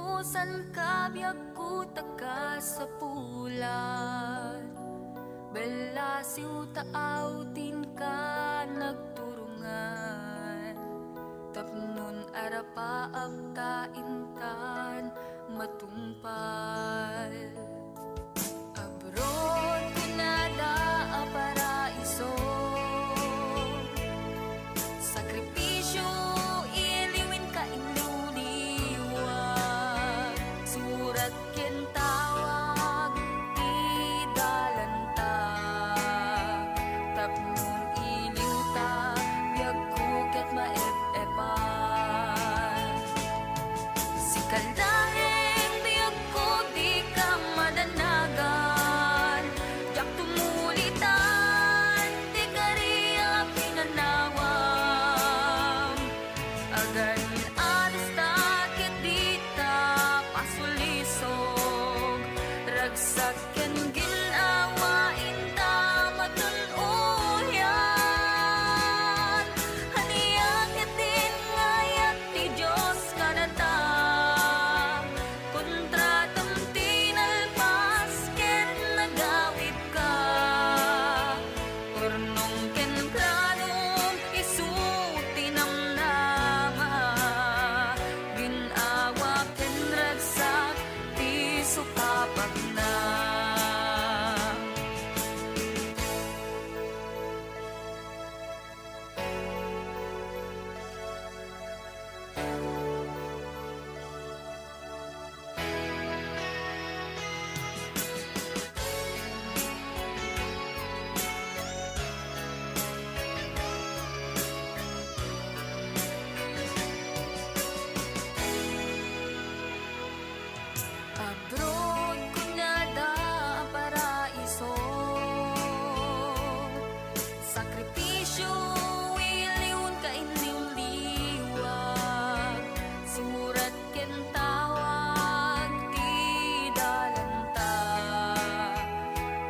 Usan ka biag ku taka sa pulat, belasiw taaw tin ka nagturungan, tapnon arapa abtain kan matungpal. Abroad kunada a paraiso, sakripisyo iliwin ka inluliwag, surat ken tawag ti dalanta, tapnon iliw ta biag ku ket maep-epan. Sikaldaheng biag ko di ka madanagan, jak tumulitan di kariya pinanawam, agan adas takit dita pasulisog, ragsak ken ginawain ta matunuyan, haniyak itin ngayat ti Diyos kanata, kontratam tinalpas ken nagawid ka, urnong ken planong isu tinamnama, ginawa ken ragsak ti sukapag na. Abroad kunada ang paraiso, sakripisyo iliwon ka inliwliwag, surat ken tawag ti dalanta,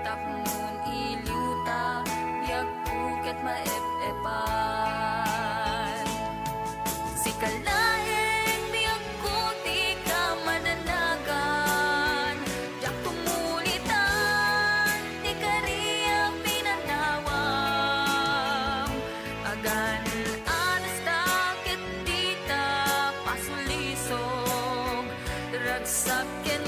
tapnon iliw ta biag ku ket maep-epan. Sikalaeng biag ko di ka mananagan, jak tumulitan di kariya pinanawam, agan anas takit dita pasulisog, ragsak ken